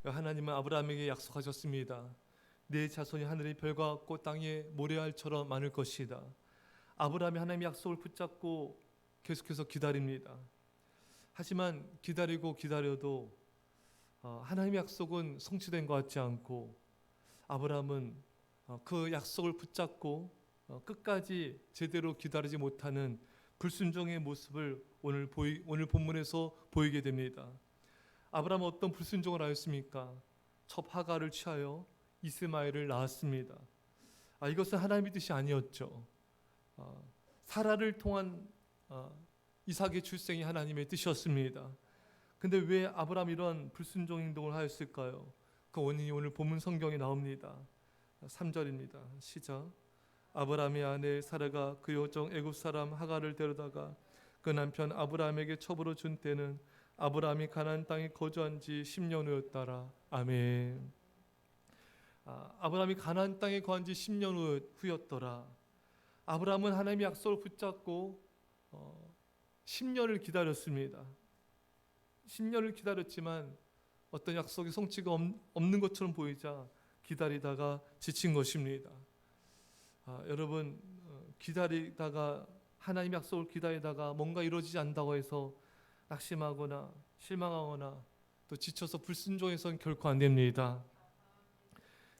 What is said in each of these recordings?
하나님은 아브라함에게 약속하셨습니다. 내 자손이 하늘의 별과 같고 땅의 모래알처럼 많을 것이다. 아브라함이 하나님의 약속을 붙잡고 계속해서 기다립니다. 하지만 기다리고 기다려도 하나님의 약속은 성취된 것 같지 않고, 아브라함은 그 약속을 붙잡고 끝까지 제대로 기다리지 못하는 불순종의 모습을 오늘 본문에서 보이게 됩니다. 아브라함은 어떤 불순종을 하였습니까? 첩 하가를 취하여 이스마엘을 낳았습니다. 이것은 하나님의 뜻이 아니었죠. 사라를 통한 이삭의 출생이 하나님의 뜻이었습니다. 근데 왜 아브라함이 이런 불순종 행동을 하였을까요? 그 원인이 오늘 본문 성경에 나옵니다. 3절입니다. 시작. 아브라함의 아내 사라가 그 여종 애굽 사람 하가를 데려다가 그 남편 아브라함에게 첩으로 준 때는 아브라함이 가나안 땅에 거주한 지 10년 후였더라. 아멘. 아브라함이 가나안 땅에 거한 지 10년 후였더라. 아브라함은 하나님의 약속을 붙잡고 10년을 기다렸습니다. 10년을 기다렸지만 어떤 약속이 성취가 없는 것처럼 보이자 기다리다가 지친 것입니다. 여러분, 기다리다가 하나님의 약속을 기다리다가 뭔가 이루어지지 않는다고 해서 낙심하거나 실망하거나 또 지쳐서 불순종해서는 결코 안 됩니다.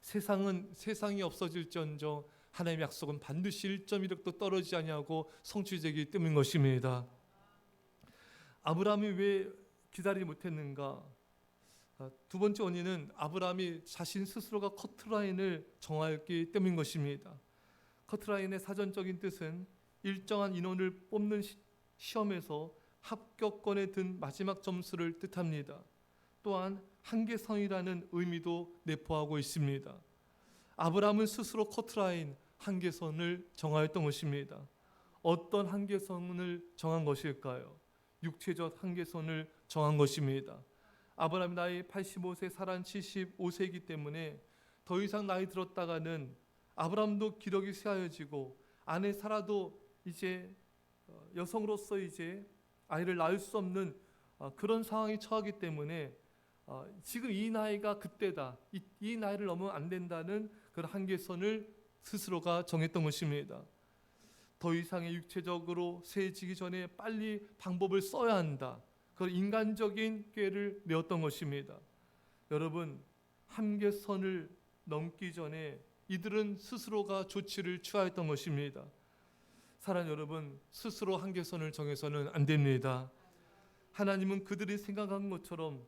세상이 없어질지언정 하나님의 약속은 반드시 1.1획도 떨어지지 아니하고 성취되기 때문인 것입니다. 아브라함이 왜 기다리지 못했는가? 두 번째 원인은 아브라함이 자신 스스로가 커트라인을 정하였기 때문인 것입니다. 커트라인의 사전적인 뜻은 일정한 인원을 뽑는 시험에서 합격권에 든 마지막 점수를 뜻합니다. 또한 한계선이라는 의미도 내포하고 있습니다. 아브라함은 스스로 커트라인, 한계선을 정하였던 것입니다. 어떤 한계선을 정한 것일까요? 육체적 한계선을 정한 것입니다. 아브라함 나이 85세, 사란 75세이기 때문에 더 이상 나이 들었다가는 아브라함도 기력이 쇠하여지고 아내 사라도 이제 여성으로서 이제 아이를 낳을 수 없는 그런 상황에 처하기 때문에 지금 이 나이가 그때다, 이 나이를 넘으면 안 된다는 그런 한계선을 스스로가 정했던 것입니다. 더 이상의 육체적으로 쇠해지기 전에 빨리 방법을 써야 한다, 그런 인간적인 꾀를 내었던 것입니다. 여러분, 한계선을 넘기 전에 이들은 스스로가 조치를 취하였던 것입니다. 사랑하는 여러분, 스스로 한계선을 정해서는 안 됩니다. 하나님은 그들이 생각한 것처럼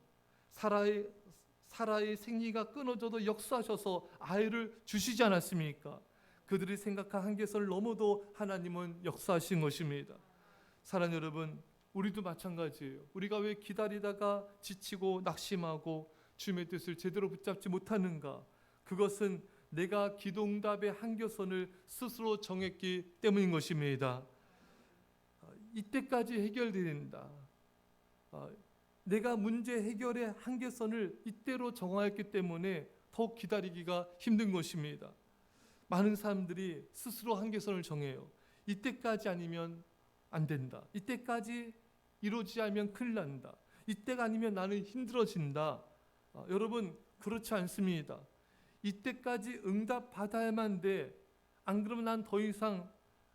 사라의 생리가 끊어져도 역사하셔서 아이를 주시지 않았습니까? 그들이 생각한 한계선을 넘어도 하나님은 역사하신 것입니다. 사랑하는 여러분, 우리도 마찬가지예요. 우리가 왜 기다리다가 지치고 낙심하고 주님의 뜻을 제대로 붙잡지 못하는가? 그것은 내가 기도응답의 한계선을 스스로 정했기 때문인 것입니다. 이때까지 해결된다. 내가 문제 해결의 한계선을 이때로 정하였기 때문에 더욱 기다리기가 힘든 것입니다. 많은 사람들이 스스로 한계선을 정해요. 이때까지 아니면 안 된다. 이때까지 이루어지지 않으면 큰일 난다. 이때가 아니면 나는 힘들어진다. 여러분, 그렇지 않습니다. 이때까지 응답 받아야만 돼. 안 그러면 난 더 이상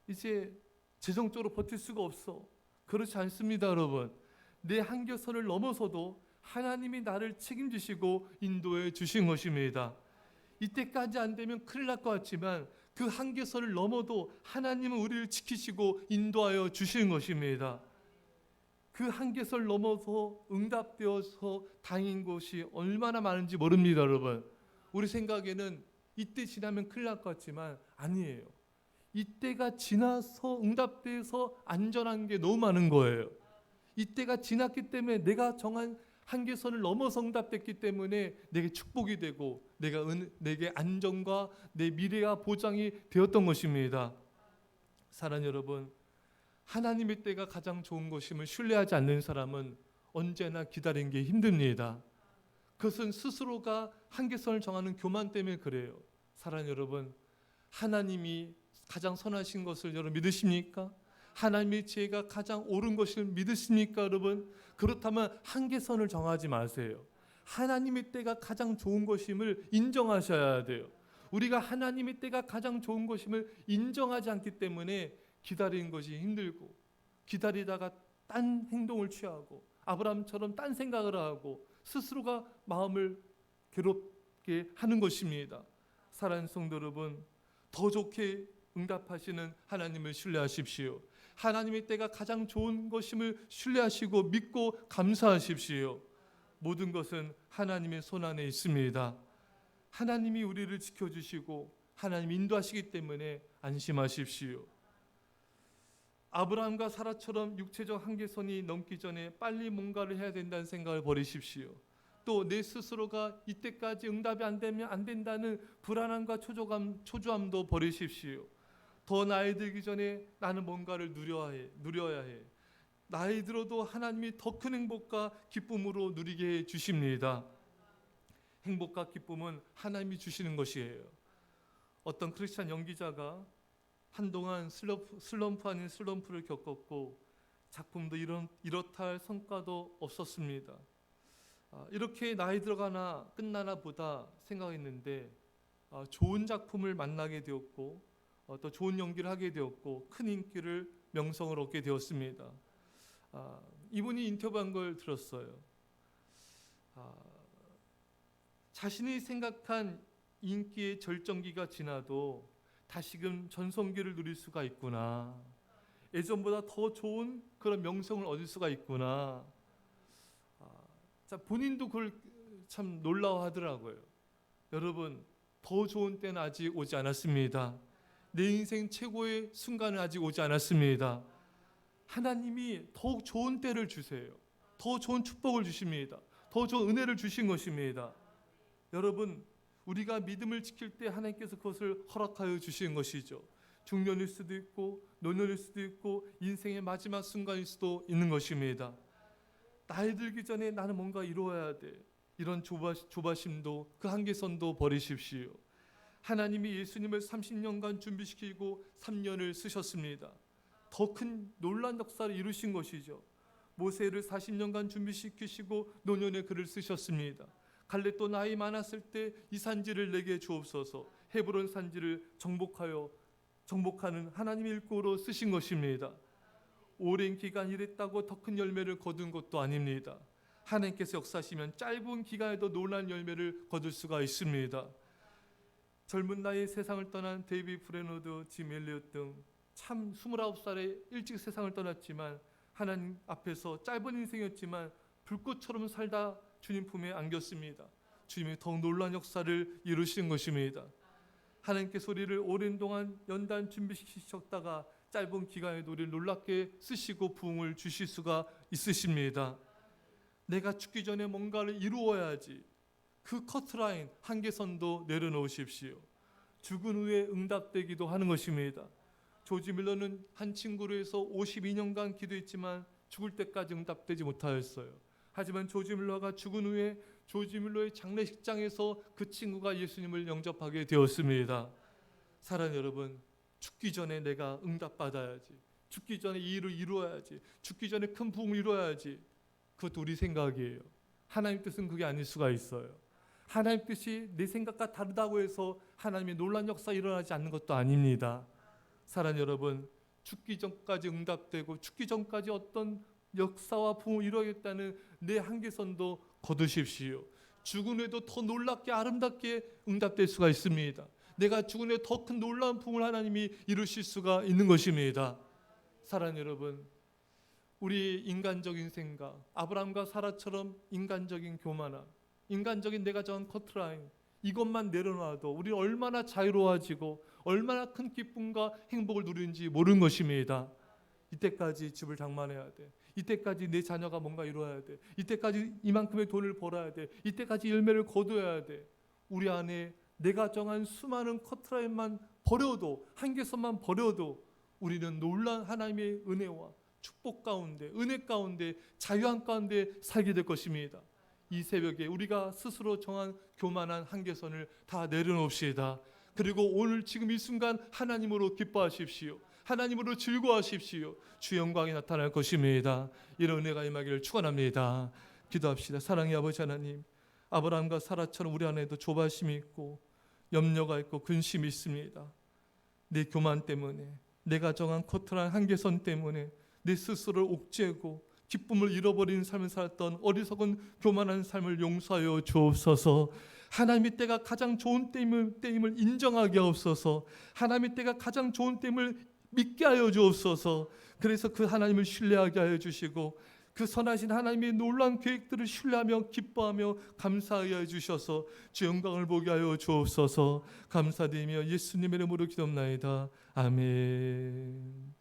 이제 재정적으로 버틸 수가 없어. 그렇지 않습니다, 여러분. 내 한계선을 넘어서도 하나님이 나를 책임지시고 인도해 주신 것입니다. 이때까지 안 되면 큰일 날 것 같지만 그 한계선을 넘어도 하나님은 우리를 지키시고 인도하여 주시는 것입니다. 그 한계선을 넘어서 응답되어서 다행인 것이 얼마나 많은지 모릅니다, 여러분. 우리 생각에는 이때 지나면 큰일 날 것 같지만 아니에요. 이때가 지나서 응답돼서 안전한 게 너무 많은 거예요. 이때가 지났기 때문에 내가 정한 한계선을 넘어서 응답됐기 때문에 내게 축복이 되고 내게 안정과 내 미래가 보장이 되었던 것입니다. 사랑하는 여러분, 하나님의 때가 가장 좋은 것임을 신뢰하지 않는 사람은 언제나 기다리는 게 힘듭니다. 그것은 스스로가 한계선을 정하는 교만 때문에 그래요. 사랑하는 여러분, 하나님이 가장 선하신 것을 여러분 믿으십니까? 하나님의 지혜가 가장 옳은 것을 믿으십니까, 여러분? 그렇다면 한계선을 정하지 마세요. 하나님의 때가 가장 좋은 것임을 인정하셔야 돼요. 우리가 하나님의 때가 가장 좋은 것임을 인정하지 않기 때문에 기다리는 것이 힘들고, 기다리다가 딴 행동을 취하고 아브라함처럼 딴 생각을 하고 스스로가 마음을 괴롭게 하는 것입니다. 사랑하는 성도 여러분, 더 좋게 응답하시는 하나님을 신뢰하십시오. 하나님의 때가 가장 좋은 것임을 신뢰하시고 믿고 감사하십시오. 모든 것은 하나님의 손안에 있습니다. 하나님이 우리를 지켜주시고 하나님이 인도하시기 때문에 안심하십시오. 아브라함과 사라처럼 육체적 한계선이 넘기 전에 빨리 뭔가를 해야 된다는 생각을 버리십시오. 또 내 스스로가 이때까지 응답이 안 되면 안 된다는 불안함과 초조함도 버리십시오. 더 나이 들기 전에 나는 뭔가를 누려야 해. 나이 들어도 하나님이 더 큰 행복과 기쁨으로 누리게 해 주십니다. 행복과 기쁨은 하나님이 주시는 것이에요. 어떤 크리스찬 연기자가 한동안 슬럼프 아닌 슬럼프를 겪었고 작품도 이렇다 할 성과도 없었습니다. 이렇게 나이 들어가나 끝나나 보다 생각했는데 좋은 작품을 만나게 되었고 또 좋은 연기를 하게 되었고 큰 인기를 명성을 얻게 되었습니다. 이분이 인터뷰한 걸 들었어요. 자신이 생각한 인기의 절정기가 지나도 다시금 전성기를 누릴 수가 있구나. 예전보다 더 좋은 그런 명성을 얻을 수가 있구나. 본인도 그걸 참 놀라워하더라고요. 여러분, 더 좋은 때는 아직 오지 않았습니다. 내 인생 최고의 순간은 아직 오지 않았습니다. 하나님이 더욱 좋은 때를 주세요. 더 좋은 축복을 주십니다. 더 좋은 은혜를 주신 것입니다. 여러분, 우리가 믿음을 지킬 때 하나님께서 그것을 허락하여 주시는 것이죠. 중년일 수도 있고 노년일 수도 있고 인생의 마지막 순간일 수도 있는 것입니다. 나이 들기 전에 나는 뭔가 이루어야 돼. 이런 조바심도 그 한계선도 버리십시오. 하나님이 예수님을 30년간 준비시키고 3년을 쓰셨습니다. 더 큰 놀라운 역사를 이루신 것이죠. 모세를 40년간 준비시키시고 노년에 글을 쓰셨습니다. 갈렙도 나이 많았을 때 이 산지를 내게 주옵소서, 헤브론 산지를 정복하는 하나님의 일꾼으로 쓰신 것입니다. 오랜 기간 일했다고 더 큰 열매를 거둔 것도 아닙니다. 하나님께서 역사하시면 짧은 기간에도 놀라운 열매를 거둘 수가 있습니다. 젊은 나이에 세상을 떠난 데이비 브레노드, 짐 엘리엇 등 참 29살에 일찍 세상을 떠났지만 하나님 앞에서 짧은 인생이었지만 불꽃처럼 살다 주님 품에 안겼습니다. 주님이 더욱 놀라운 역사를 이루신 것입니다. 하나님께서 우리를 오랜 동안 연단 준비시키셨다가 짧은 기간에도 우리를 놀랍게 쓰시고 부흥을 주실 수가 있으십니다. 내가 죽기 전에 뭔가를 이루어야지. 그 커트라인 한계선도 내려놓으십시오. 죽은 후에 응답되기도 하는 것입니다. 조지 밀러는 한 친구로 해서 52년간 기도했지만 죽을 때까지 응답되지 못하였어요. 하지만 조지 밀러가 죽은 후에 조지 밀러의 장례식장에서 그 친구가 예수님을 영접하게 되었습니다. 사랑하는 여러분, 죽기 전에 내가 응답받아야지. 죽기 전에 이 일을 이루어야지. 죽기 전에 큰 부흥을 이루어야지. 그것도 우리 생각이에요. 하나님 뜻은 그게 아닐 수가 있어요. 하나님 뜻이 내 생각과 다르다고 해서 하나님의 놀라운 역사가 일어나지 않는 것도 아닙니다. 사랑하는 여러분, 죽기 전까지 응답되고 죽기 전까지 어떤 역사와 부흥을 이루어야겠다는 내 한계선도 거두십시오. 죽은 후에도 더 놀랍게 아름답게 응답될 수가 있습니다. 내가 죽은 후에 더 큰 놀라운 부흥을 하나님이 이루실 수가 있는 것입니다. 사랑하는 여러분, 우리 인간적인 생각, 아브라함과 사라처럼 인간적인 교만함, 인간적인 내가 정한 커트라인, 이것만 내려놔도 우리 얼마나 자유로워지고 얼마나 큰 기쁨과 행복을 누리는지 모르는 것입니다. 이때까지 집을 장만해야 돼. 이때까지 내 자녀가 뭔가 이루어야 돼. 이때까지 이만큼의 돈을 벌어야 돼. 이때까지 열매를 거둬야 돼. 우리 안에 내가 정한 수많은 커트라인만 버려도, 한계선만 버려도 우리는 놀라운 하나님의 은혜와 축복 가운데, 은혜 가운데, 자유함 가운데 살게 될 것입니다. 이 새벽에 우리가 스스로 정한 교만한 한계선을 다 내려놓읍시다. 그리고 오늘 지금 이 순간 하나님으로 기뻐하십시오. 하나님으로 즐거워하십시오. 주 영광이 나타날 것입니다. 이런 은혜가 임하기를 축원합니다. 기도합시다. 사랑의 아버지 하나님, 아브라함과 사라처럼 우리 안에도 조바심이 있고 염려가 있고 근심이 있습니다. 내 교만 때문에, 내가 정한 커트란 한계선 때문에 내 스스로를 옥죄고 기쁨을 잃어버리는 삶을 살았던 어리석은 교만한 삶을 용서하여 주옵소서. 하나님의 때가 가장 좋은 때임을 인정하게 하옵소서. 하나님의 때가 가장 좋은 때임을 믿게 하여 주옵소서. 그래서 그 하나님을 신뢰하게 하여 주시고 그 선하신 하나님의 놀라운 계획들을 신뢰하며 기뻐하며 감사하여 주셔서 주 영광을 보게 하여 주옵소서. 감사드리며 예수님의 이름으로 기도합나이다. 아멘.